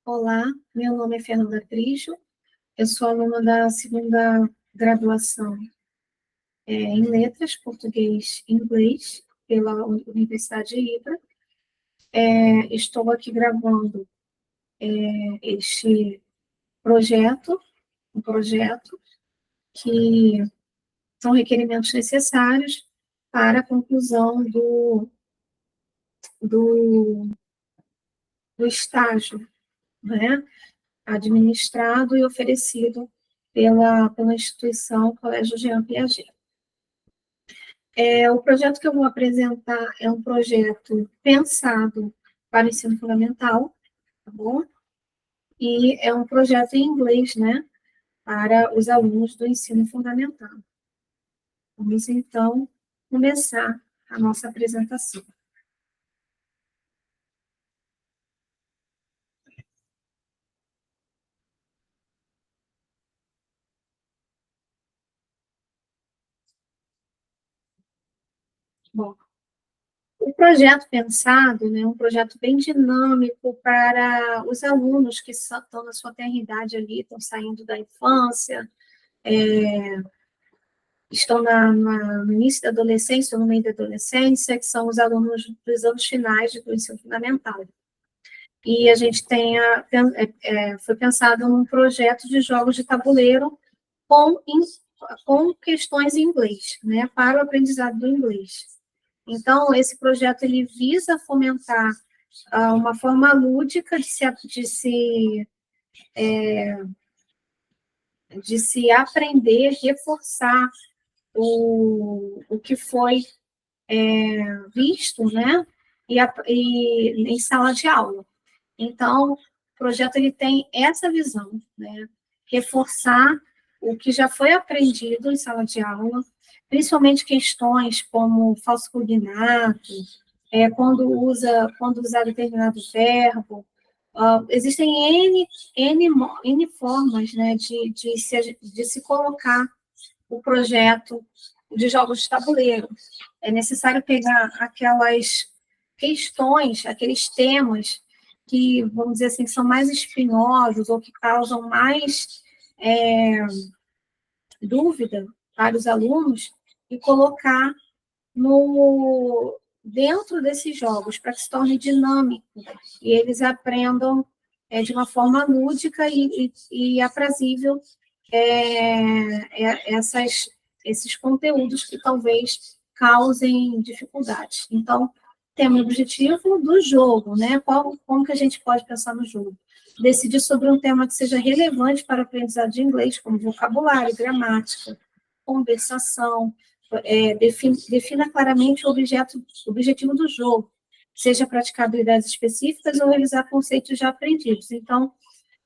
Olá, meu nome é Fernanda Cristo, eu sou aluna da segunda graduação em Letras, Português e Inglês, pela Universidade de Ibra. Estou aqui gravando este projeto, um projeto que são requerimentos necessários para a conclusão do, do estágio, né, administrado e oferecido pela instituição Colégio Jean Piaget. O projeto que eu vou apresentar é um projeto pensado para o ensino fundamental, tá bom? E é um projeto em inglês, né, para os alunos do ensino fundamental. Vamos, então, começar a nossa apresentação. Bom, o projeto pensado, né, é um projeto bem dinâmico para os alunos que estão na sua tenra-idade ali, estão saindo da infância, estão no início da adolescência ou no meio da adolescência, que são os alunos dos anos finais do ensino fundamental. E a gente foi pensado num projeto de jogos de tabuleiro com questões em inglês, né, para o aprendizado do inglês. Então, esse projeto ele visa fomentar uma forma lúdica de se aprender, reforçar o que foi visto, né, e em sala de aula. Então, o projeto ele tem essa visão, né, reforçar o que já foi aprendido em sala de aula, principalmente questões como falso cognato, quando usar determinado verbo. Existem N formas, né, de se colocar o projeto de jogos de tabuleiro. É necessário pegar aquelas questões, aqueles temas que, vamos dizer assim, que são mais espinhosos ou que causam mais dúvida para os alunos e colocar dentro desses jogos, para que se torne dinâmico e eles aprendam de uma forma lúdica e aprazível esses conteúdos que talvez causem dificuldades. Então, temos o objetivo do jogo, né? Como que a gente pode pensar no jogo? Decidir sobre um tema que seja relevante para o aprendizado de inglês, como vocabulário, gramática, conversação, defina claramente o objetivo do jogo, seja praticar habilidades específicas ou revisar conceitos já aprendidos. Então,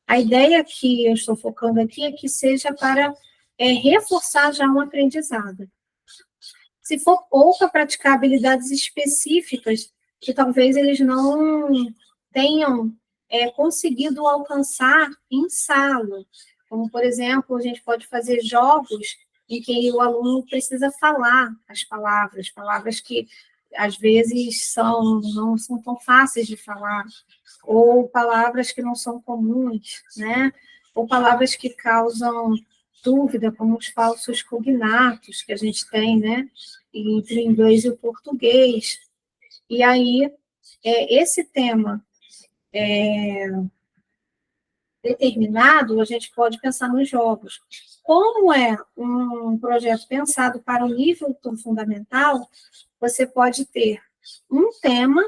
a ideia que eu estou focando aqui é que seja para reforçar já um aprendizado. Se for ou para praticar habilidades específicas que talvez eles não tenham conseguido alcançar em sala, como, por exemplo, a gente pode fazer jogos em que o aluno precisa falar as palavras que às vezes não são tão fáceis de falar, ou palavras que não são comuns, né? Ou palavras que causam dúvida, como os falsos cognatos que a gente tem, né? Entre o inglês e o português. E aí, esse tema determinado, a gente pode pensar nos jogos. Como é um projeto pensado para o nível fundamental, você pode ter um tema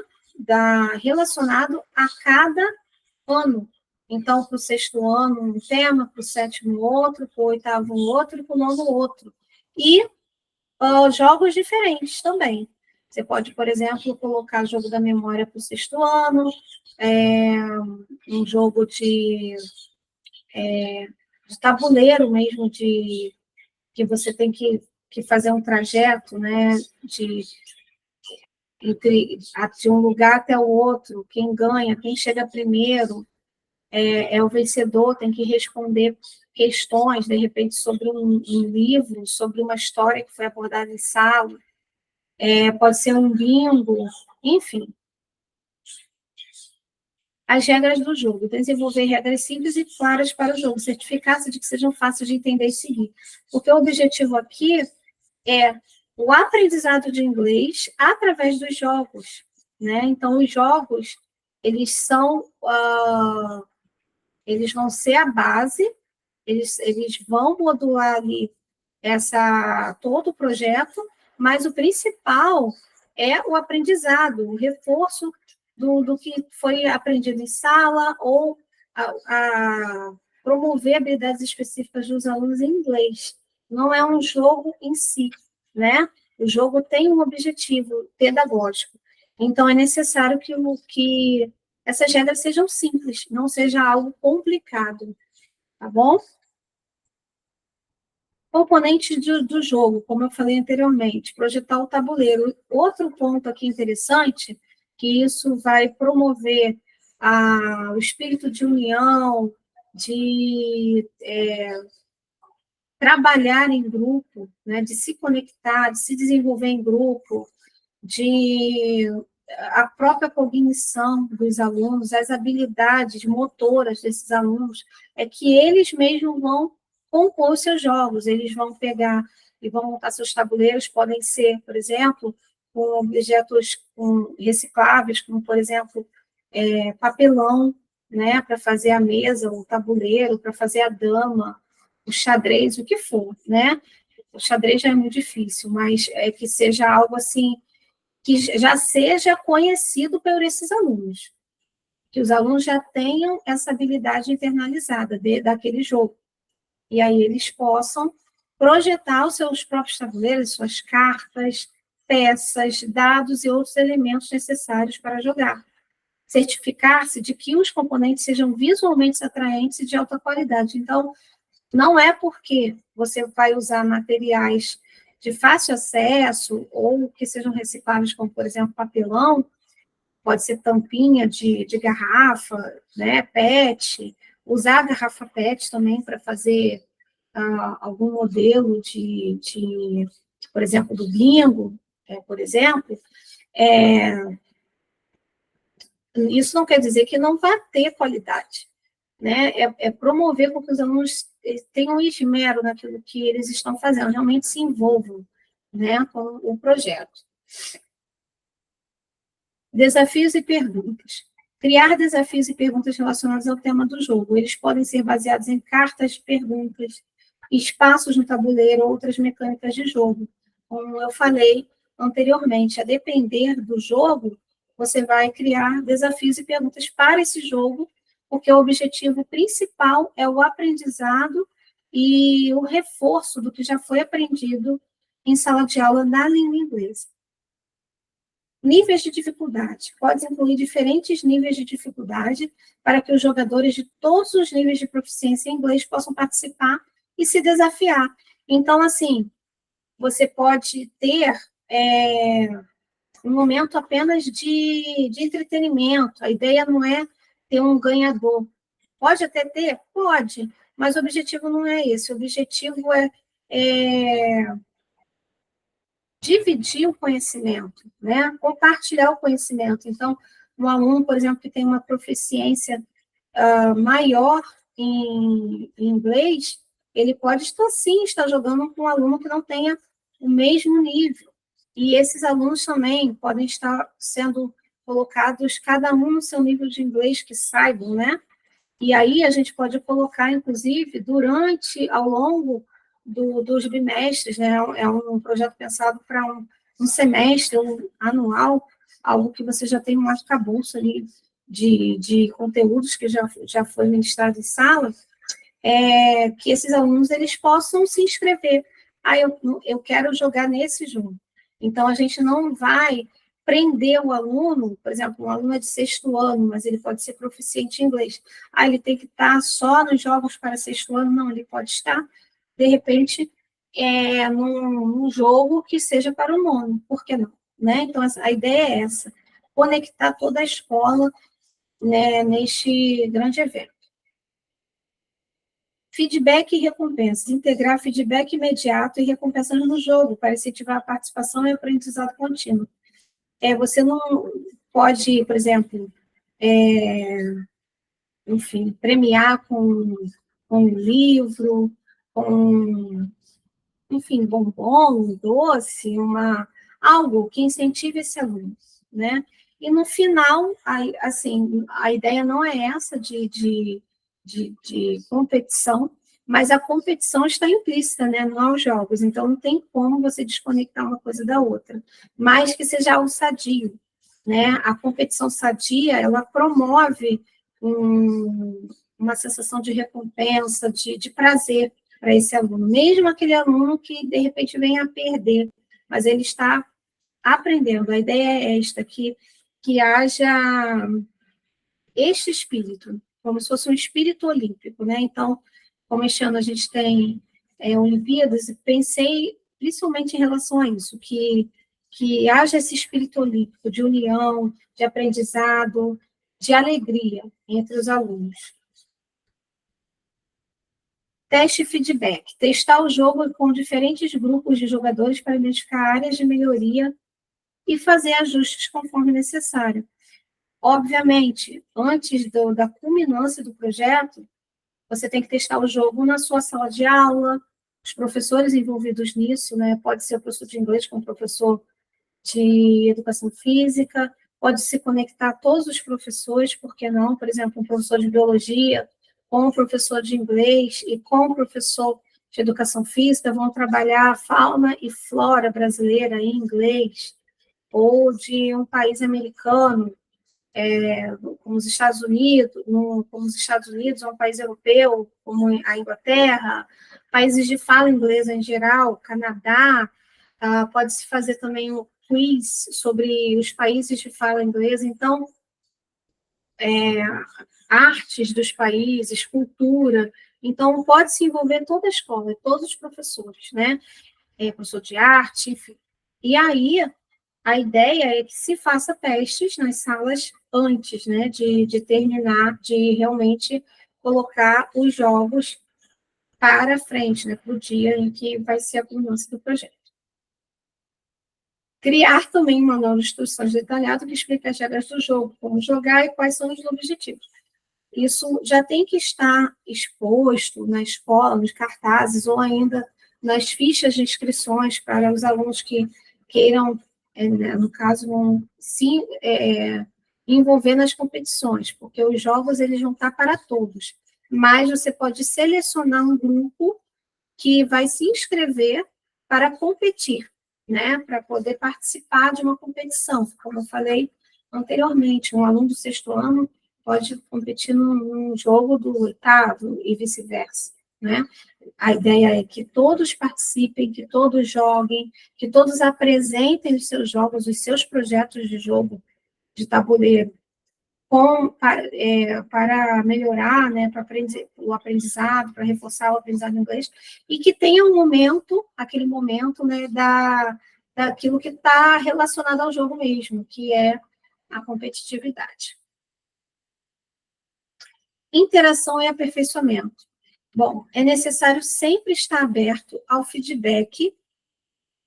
relacionado a cada ano. Então, para o sexto ano, um tema, para o sétimo outro, para o oitavo outro, e para o nono outro. E jogos diferentes também. Você pode, por exemplo, colocar jogo da memória para o sexto ano, um jogo de tabuleiro mesmo, que você tem que fazer um trajeto, né, de um lugar até o outro, quem ganha, quem chega primeiro, é o vencedor, tem que responder questões, de repente, sobre um livro, sobre uma história que foi abordada em sala, pode ser um bingo, enfim. as regras do jogo, desenvolver regras simples e claras para o jogo, certificar-se de que sejam fáceis de entender e seguir. Porque o objetivo aqui é o aprendizado de inglês através dos jogos, né? Então, os jogos, eles vão ser a base, eles vão modular ali todo o projeto, mas o principal é o aprendizado, o reforço do que foi aprendido em sala ou a promover habilidades específicas dos alunos em inglês. Não é um jogo em si, né? O jogo tem um objetivo pedagógico. Então, é necessário que essas regras sejam simples, não seja algo complicado, tá bom? Componentes do jogo, como eu falei anteriormente, projetar o tabuleiro. Outro ponto aqui interessante, que isso vai promover o espírito de união, de trabalhar em grupo, né, de se conectar, de se desenvolver em grupo, de a própria cognição dos alunos, as habilidades motoras desses alunos, é que eles mesmos vão compor os seus jogos, eles vão pegar e vão montar seus tabuleiros, podem ser, por exemplo, com objetos recicláveis, como, por exemplo, papelão, né, para fazer a mesa, o tabuleiro, para fazer a dama, o xadrez, o que for, né? O xadrez já é muito difícil, mas é que seja algo assim que já seja conhecido por esses alunos, que os alunos já tenham essa habilidade internalizada daquele jogo, e aí eles possam projetar os seus próprios tabuleiros, suas cartas, peças, dados e outros elementos necessários para jogar. Certificar-se de que os componentes sejam visualmente atraentes e de alta qualidade. Então, não é porque você vai usar materiais de fácil acesso ou que sejam recicláveis, como, por exemplo, papelão, pode ser tampinha de garrafa, né, PET, usar a garrafa PET também para fazer algum modelo por exemplo, do bingo, por exemplo, isso não quer dizer que não vai ter qualidade, né? Promover com que os alunos tenham esmero naquilo que eles estão fazendo, realmente se envolvam, né, com o projeto. Desafios e perguntas. Criar desafios e perguntas relacionados ao tema do jogo. Eles podem ser baseados em cartas de perguntas, espaços no tabuleiro, outras mecânicas de jogo. Como eu falei anteriormente, a depender do jogo, você vai criar desafios e perguntas para esse jogo, porque o objetivo principal é o aprendizado e o reforço do que já foi aprendido em sala de aula na língua inglesa. Níveis de dificuldade. Pode incluir diferentes níveis de dificuldade para que os jogadores de todos os níveis de proficiência em inglês possam participar e se desafiar. Então, assim, você pode ter um momento apenas de entretenimento. A ideia não é ter um ganhador. Pode até ter? Pode, mas o objetivo não é esse. O objetivo é dividir o conhecimento, né? Compartilhar o conhecimento. Então, um aluno, por exemplo, que tem uma proficiência maior em inglês, ele pode estar jogando com um aluno que não tenha o mesmo nível. E esses alunos também podem estar sendo colocados, cada um no seu nível de inglês que saibam, né? E aí a gente pode colocar, inclusive, ao longo dos bimestres, né? É um projeto pensado para um semestre, anual, algo que você já tem um arcabouço ali de conteúdos que já foi ministrado em sala, que esses alunos eles possam se inscrever. Eu quero jogar nesse jogo. Então, a gente não vai prender o aluno, por exemplo, um aluno é de 6º ano, mas ele pode ser proficiente em inglês. Ele tem que estar só nos jogos para 6º ano? Não, ele pode estar, de repente, num jogo que seja para o 9º, por que não? Né? Então, a ideia é essa, conectar toda a escola, né, neste grande evento. Feedback e recompensas. Integrar feedback imediato e recompensas no jogo, para incentivar a participação e aprendizado contínuo. Você não pode, por exemplo, enfim, premiar com um livro, com, enfim, bombom, doce, algo que incentive esse aluno, né? E no final, assim, a ideia não é essa de competição, mas a competição está implícita, né, nos jogos, então não tem como você desconectar uma coisa da outra, mas que seja algo sadio, né? A competição sadia, ela promove uma sensação de recompensa, de prazer para esse aluno, mesmo aquele aluno que, de repente, venha a perder, mas ele está aprendendo. A ideia é esta, que haja este espírito, como se fosse um espírito olímpico, né? Então, como este ano a gente tem Olimpíadas, pensei principalmente em relação a isso, que haja esse espírito olímpico de união, de aprendizado, de alegria entre os alunos. Teste e feedback. Testar o jogo com diferentes grupos de jogadores para identificar áreas de melhoria e fazer ajustes conforme necessário. Obviamente, antes da culminância do projeto, você tem que testar o jogo na sua sala de aula, os professores envolvidos nisso, né? Pode ser o professor de inglês com o professor de educação física, pode se conectar a todos os professores, por que não? Por exemplo, um professor de biologia com o professor de inglês e com o professor de educação física vão trabalhar fauna e flora brasileira em inglês, ou de um país americano, como os Estados Unidos, ou um país europeu, como a Inglaterra, países de fala inglesa em geral, Canadá, pode-se fazer também um quiz sobre os países de fala inglesa, então, artes dos países, cultura, então pode-se envolver toda a escola, todos os professores, né? Professor de arte, enfim. E aí, a ideia é que se faça testes nas salas antes, né, de terminar, de realmente colocar os jogos para frente, né, para o dia em que vai ser a culminância do projeto. Criar também um manual de instruções detalhado que explica as regras do jogo, como jogar e quais são os objetivos. Isso já tem que estar exposto na escola, nos cartazes, ou ainda nas fichas de inscrições para os alunos que queiram, no caso, vão se envolver nas competições, porque os jogos eles vão estar para todos, mas você pode selecionar um grupo que vai se inscrever para competir, né, para poder participar de uma competição, como eu falei anteriormente, um aluno do 6º ano pode competir num jogo do 8º e vice-versa, né? A ideia é que todos participem, que todos joguem, que todos apresentem os seus jogos, os seus projetos de jogo de tabuleiro, para melhorar, né, para o aprendizado, para reforçar o aprendizado em inglês, e que tenha um momento, aquele momento, né, daquilo que está relacionado ao jogo mesmo, que é a competitividade. Interação e aperfeiçoamento. Bom, é necessário sempre estar aberto ao feedback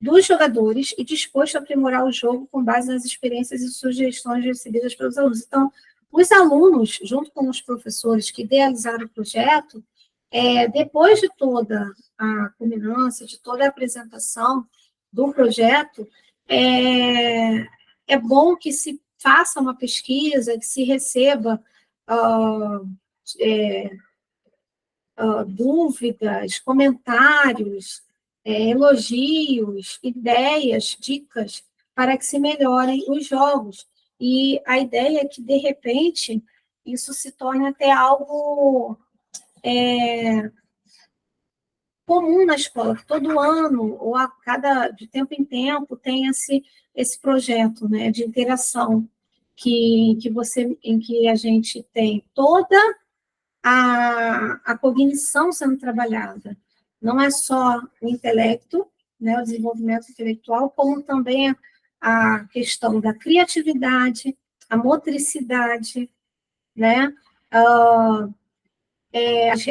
dos jogadores e disposto a aprimorar o jogo com base nas experiências e sugestões recebidas pelos alunos. Então, os alunos, junto com os professores que idealizaram o projeto, depois de toda a culminância, de toda a apresentação do projeto, é bom que se faça uma pesquisa, que se receba dúvidas, comentários, elogios, ideias, dicas, para que se melhorem os jogos. E a ideia é que, de repente, isso se torne até algo comum na escola, que todo ano, ou de tempo em tempo, tem esse projeto, né, de interação, em que a gente tem toda a cognição sendo trabalhada. Não é só o intelecto, né, o desenvolvimento intelectual, como também a questão da criatividade, a motricidade, né,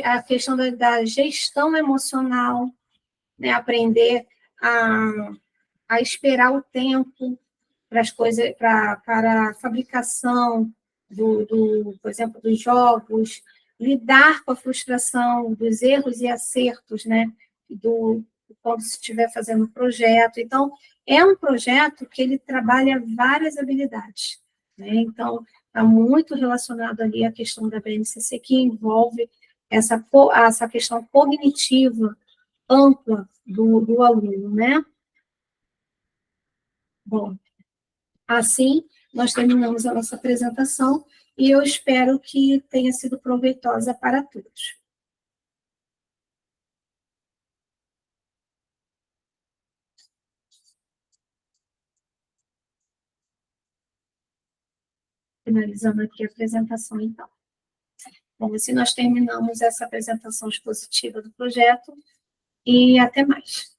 a questão da gestão emocional, né, aprender a esperar o tempo para as coisas, para a fabricação por exemplo, dos jogos, lidar com a frustração, dos erros e acertos, né? Quando se estiver fazendo um projeto. Então, é um projeto que ele trabalha várias habilidades, né? Então, está muito relacionado ali à questão da BNCC, que envolve essa questão cognitiva ampla do aluno, né? Bom, assim, nós terminamos a nossa apresentação e eu espero que tenha sido proveitosa para todos. Finalizando aqui a apresentação, então. Bom, assim nós terminamos essa apresentação expositiva do projeto e até mais.